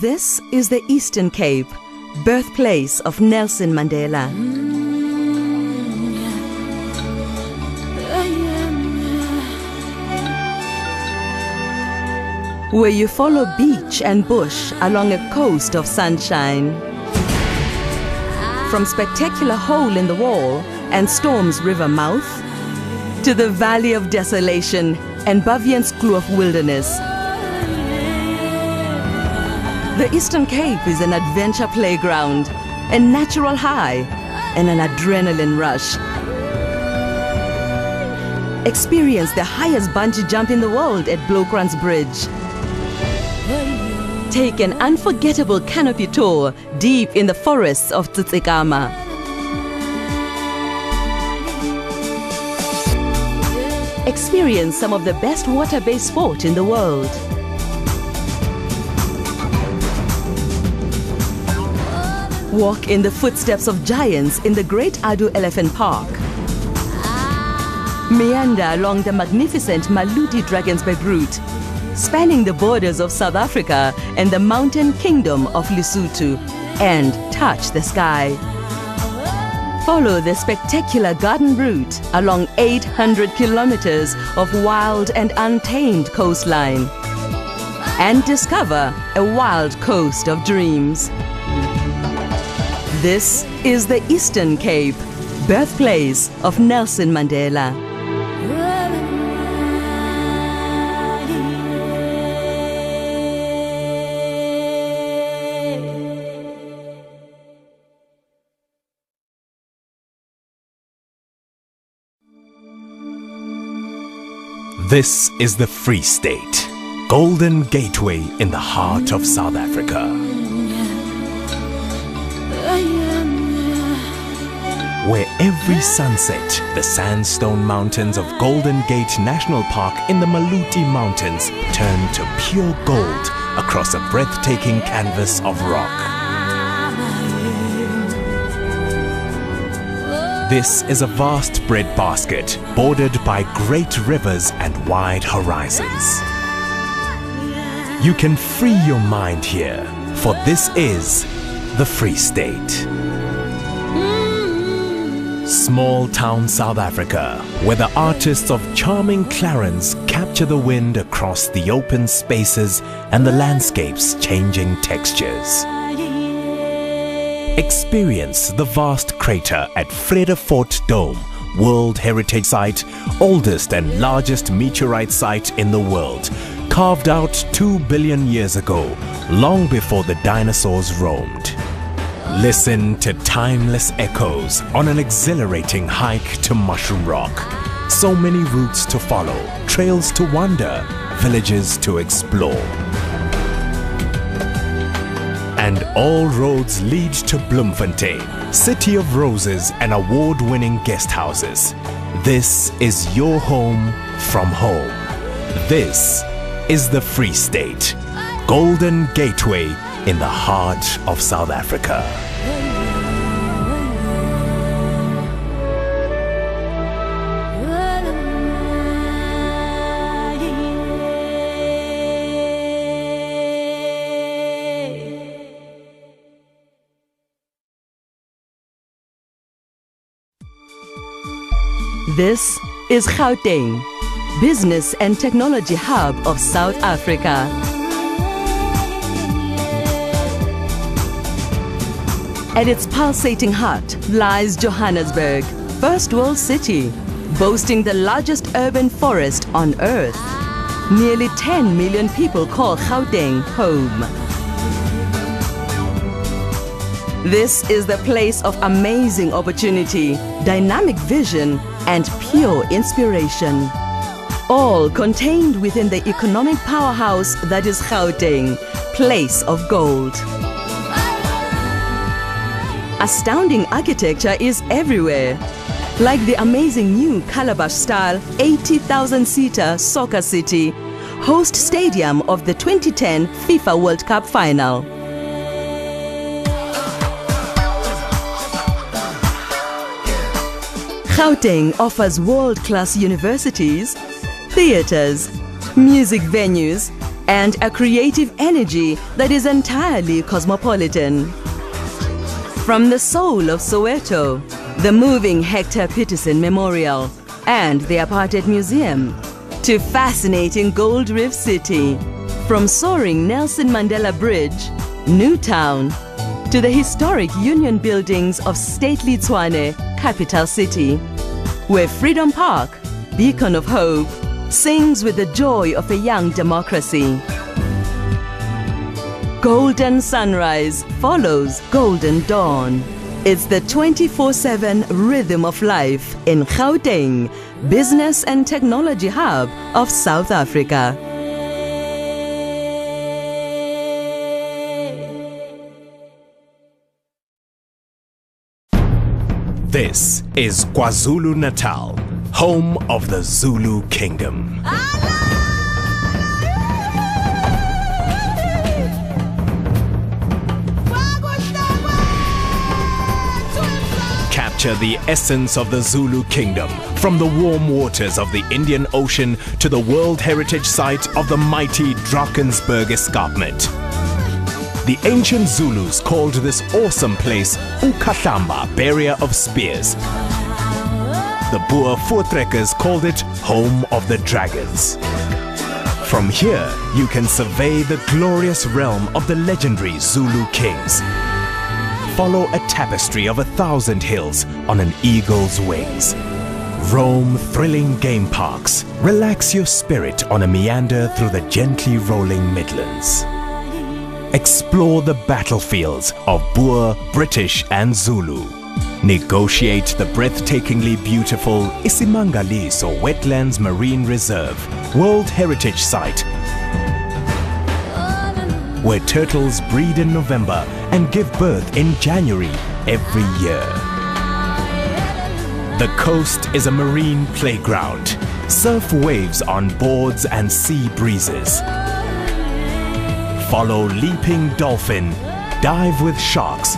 This is the Eastern Cape, birthplace of Nelson Mandela. Where you follow beach and bush along a coast of sunshine. From spectacular hole in the wall and Storms River mouth, to the Valley of Desolation and Baviaanskloof wilderness. The Eastern Cape is an adventure playground, a natural high, and an adrenaline rush. Experience the highest bungee jump in the world at Blokrans Bridge. Take an unforgettable canopy tour deep in the forests of Tsitsikamma. Experience some of the best water-based sport in the world. Walk in the footsteps of giants in the Great Adu Elephant Park. Meander along the magnificent Maluti Drakensberg route, spanning the borders of South Africa and the mountain kingdom of Lesotho, and touch the sky. Follow the spectacular garden route along 800 kilometers of wild and untamed coastline, and discover a wild coast of dreams. This is the Eastern Cape, birthplace of Nelson Mandela. This is the Free State, Golden Gateway in the heart of South Africa. Where every sunset, the sandstone mountains of Golden Gate National Park in the Maluti Mountains turn to pure gold across a breathtaking canvas of rock. This is a vast breadbasket bordered by great rivers and wide horizons. You can free your mind here, for this is the Free State. Small town South Africa, where the artists of charming Clarence capture the wind across the open spaces and the landscape's changing textures. Experience the vast crater at Vredefort Dome, World Heritage Site, oldest and largest meteorite site in the world, carved out 2 billion years ago, long before the dinosaurs roamed. Listen to timeless echoes on an exhilarating hike to Mushroom Rock. So many routes to follow, trails to wander, villages to explore. And all roads lead to Bloemfontein, City of Roses and award-winning guest houses. This is your home from home. This is the Free State, Golden Gateway in the heart of South Africa. This is Gauteng, business and technology hub of South Africa. At its pulsating heart lies Johannesburg, first world city, boasting the largest urban forest on earth. Nearly 10 million people call Gauteng home. This is the place of amazing opportunity, dynamic vision, and pure inspiration. All contained within the economic powerhouse that is Gauteng, place of gold. Astounding architecture is everywhere, like the amazing new Calabash-style 80,000-seater soccer city, host stadium of the 2010 FIFA World Cup final. Gauteng offers world-class universities, theaters, music venues, and a creative energy that is entirely cosmopolitan. From the soul of Soweto, the moving Hector Peterson Memorial and the Apartheid Museum, to fascinating Gold Reef City, from soaring Nelson Mandela Bridge, Newtown, to the historic Union buildings of stately Tshwane, capital city, where Freedom Park, beacon of hope, sings with the joy of a young democracy. Golden sunrise follows golden dawn. It's the 24/7 rhythm of life in Gauteng, business and technology hub of South Africa. This is KwaZulu-Natal, home of the Zulu Kingdom. Capture the essence of the Zulu Kingdom, from the warm waters of the Indian Ocean to the World Heritage Site of the mighty Drakensberg Escarpment. The ancient Zulus called this awesome place uKhahlamba, barrier of spears. The Boer voortrekkers called it home of the dragons. From here, you can survey the glorious realm of the legendary Zulu kings. Follow a tapestry of 1,000 hills on an eagle's wings. Roam thrilling game parks. Relax your spirit on a meander through the gently rolling Midlands. Explore the battlefields of Boer, British and Zulu. Negotiate the breathtakingly beautiful Isimangaliso Wetlands Marine Reserve, World Heritage Site, where turtles breed in November and give birth in January every year. The coast is a marine playground. Surf waves on boards and sea breezes. Follow leaping dolphin, dive with sharks,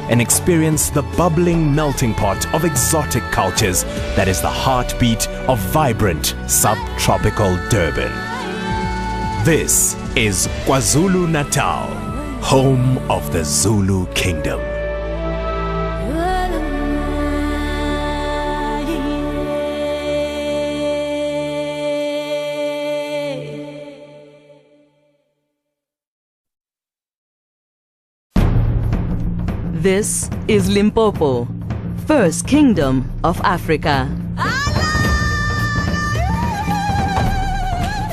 and experience the bubbling melting pot of exotic cultures that is the heartbeat of vibrant subtropical Durban. This is KwaZulu-Natal, home of the Zulu Kingdom. This is Limpopo, first kingdom of Africa.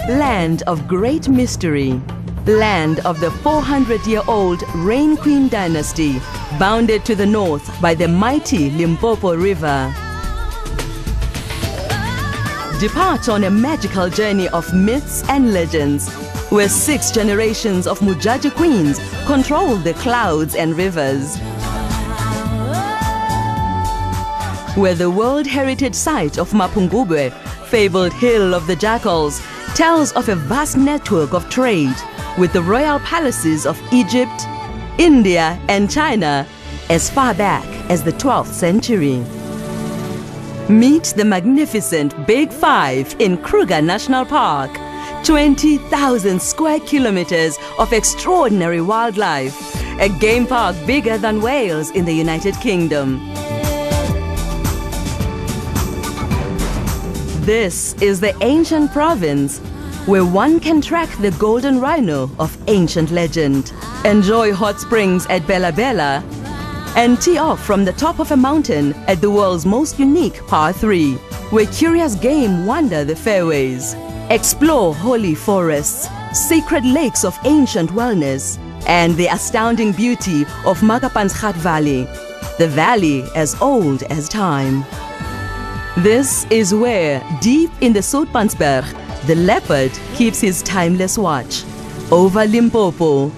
Land of great mystery, land of the 400-year-old Rain Queen dynasty, bounded to the north by the mighty Limpopo River. Depart on a magical journey of myths and legends, where 6 generations of Mujaji queens control the clouds and rivers. Where the World Heritage Site of Mapungubwe, fabled Hill of the Jackals, tells of a vast network of trade with the royal palaces of Egypt, India and China as far back as the 12th century. Meet the magnificent Big Five in Kruger National Park, 20,000 square kilometers of extraordinary wildlife, a game park bigger than Wales in the United Kingdom. This is the ancient province where one can track the golden rhino of ancient legend, enjoy hot springs at Bella Bella, and tee off from the top of a mountain at the world's most unique Par 3, where curious game wander the fairways. Explore holy forests, sacred lakes of ancient wellness, and the astounding beauty of Makapansgat Valley, the valley as old as time. This is where, deep in the Soutpansberg, the leopard keeps his timeless watch over Limpopo,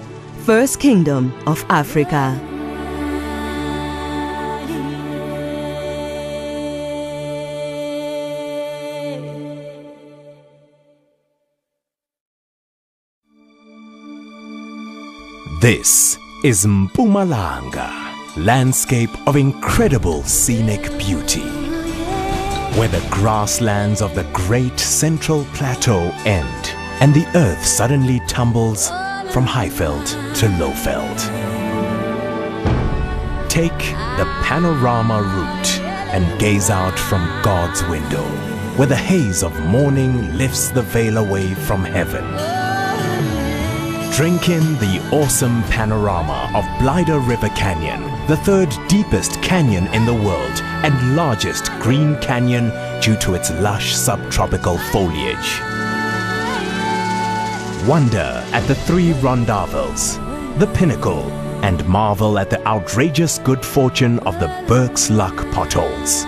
first kingdom of Africa. This is Mpumalanga, landscape of incredible scenic beauty, where the grasslands of the Great Central Plateau end and the earth suddenly tumbles from Highveld to Lowveld. Take the panorama route and gaze out from God's window, where the haze of morning lifts the veil away from heaven. Drink in the awesome panorama of Blyder River Canyon, the third deepest canyon in the world and largest green canyon due to its lush subtropical foliage. Wonder at the three rondavels, the pinnacle, and marvel at the outrageous good fortune of the Burke's Luck potholes.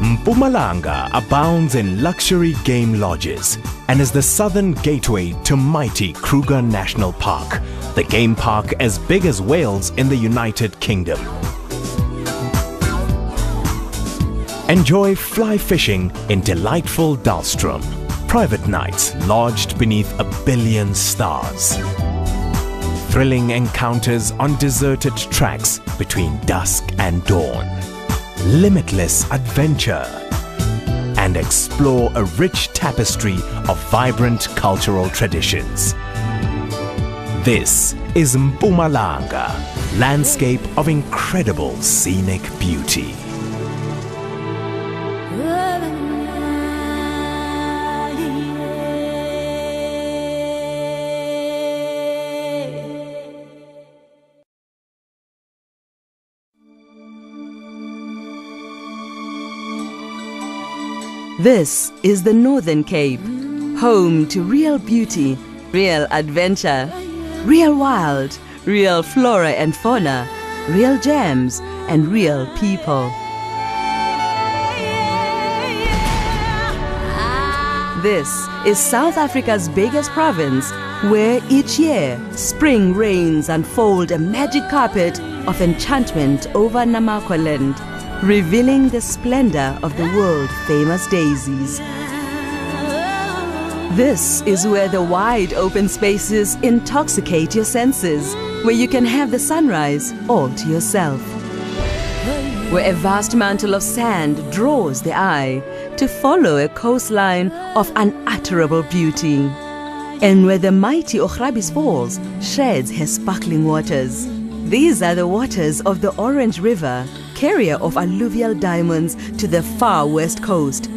Mpumalanga abounds in luxury game lodges and is the southern gateway to mighty Kruger National Park, the game park as big as Wales in the United Kingdom. Enjoy fly fishing in delightful Dahlstrom, private nights lodged beneath 1 billion stars. Thrilling encounters on deserted tracks between dusk and dawn. Limitless adventure. And explore a rich tapestry of vibrant cultural traditions. This is Mpumalanga, landscape of incredible scenic beauty. This is the Northern Cape, home to real beauty, real adventure, real wild, real flora and fauna, real gems, and real people. This is South Africa's biggest province, where each year spring rains unfold a magic carpet of enchantment over Namakwaland, revealing the splendor of the world-famous daisies. This is where the wide open spaces intoxicate your senses, where you can have the sunrise all to yourself. Where a vast mantle of sand draws the eye to follow a coastline of unutterable beauty. And where the mighty Ochrabis Falls sheds her sparkling waters. These are the waters of the Orange River, carrier of alluvial diamonds to the far west coast.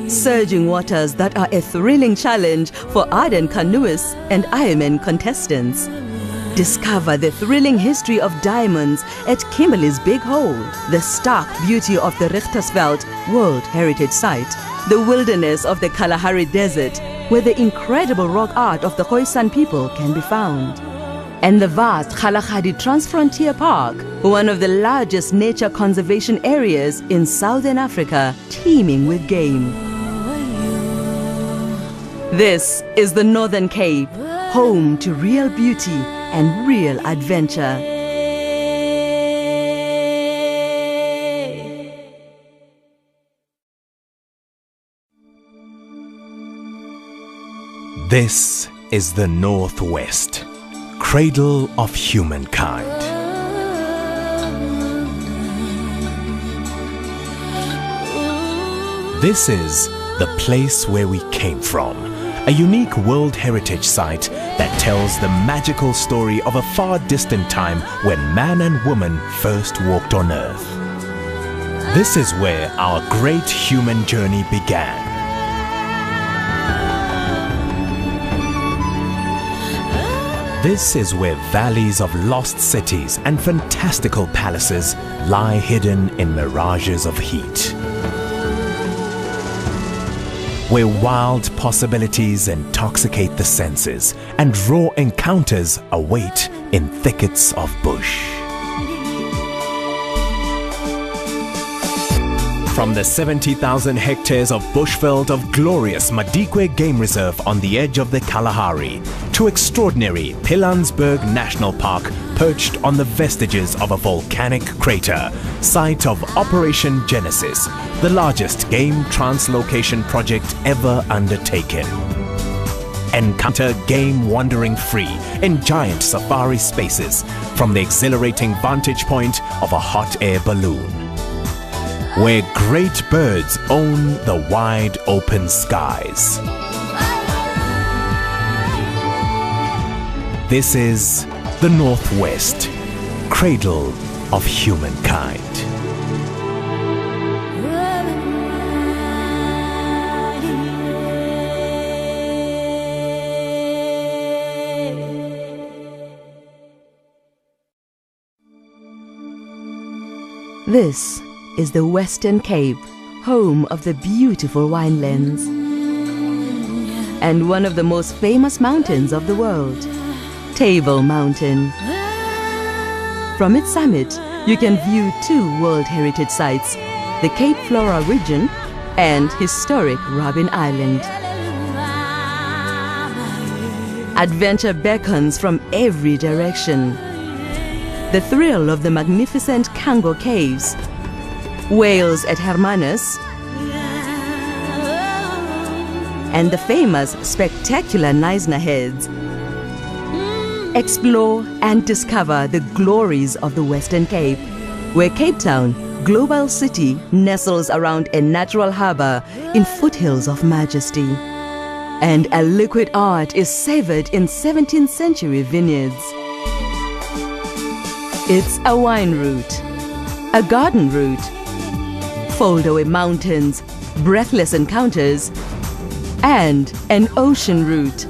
Surging waters that are a thrilling challenge for ardent canoeists and Ironman contestants. Discover the thrilling history of diamonds at Kimberley's Big Hole, the stark beauty of the Richtersveld World Heritage Site, the wilderness of the Kalahari Desert, where the incredible rock art of the Khoisan people can be found, and the vast Kgalagadi Transfrontier Park, one of the largest nature conservation areas in Southern Africa, teeming with game. This is the Northern Cape, home to real beauty and real adventure. This is the Northwest, cradle of humankind. This is the place where we came from, a unique World Heritage Site that tells the magical story of a far distant time when man and woman first walked on Earth. This is where our great human journey began. This is where valleys of lost cities and fantastical palaces lie hidden in mirages of heat. Where wild possibilities intoxicate the senses and raw encounters await in thickets of bush. From the 70,000 hectares of bushveld of glorious Madikwe Game Reserve on the edge of the Kalahari to extraordinary Pilanesberg National Park perched on the vestiges of a volcanic crater, site of Operation Genesis, the largest game translocation project ever undertaken. Encounter game wandering free in giant safari spaces from the exhilarating vantage point of a hot air balloon. where great birds own the wide open skies. This is the Northwest, cradle of humankind. This is the Western Cape, home of the beautiful winelands, and one of the most famous mountains of the world, Table Mountain. From its summit, you can view two World Heritage Sites, the Cape Flora region and historic Robben Island. Adventure beckons from every direction. The thrill of the magnificent Kango Caves, whales at Hermanus, and the famous spectacular Knysna Heads. Explore and discover the glories of the Western Cape, where Cape Town, global city, nestles around a natural harbor in foothills of majesty. And a liquid art is savored in 17th century vineyards. It's a wine route, a garden route, foldaway mountains, breathless encounters, and an ocean route,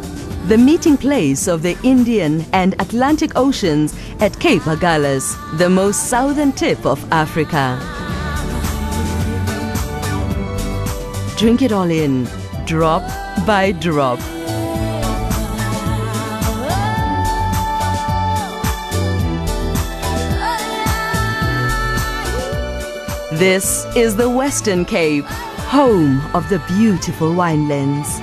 the meeting place of the Indian and Atlantic Oceans at Cape Agulhas, the most southern tip of Africa. Drink it all in, drop by drop. This is the Western Cape, home of the beautiful winelands.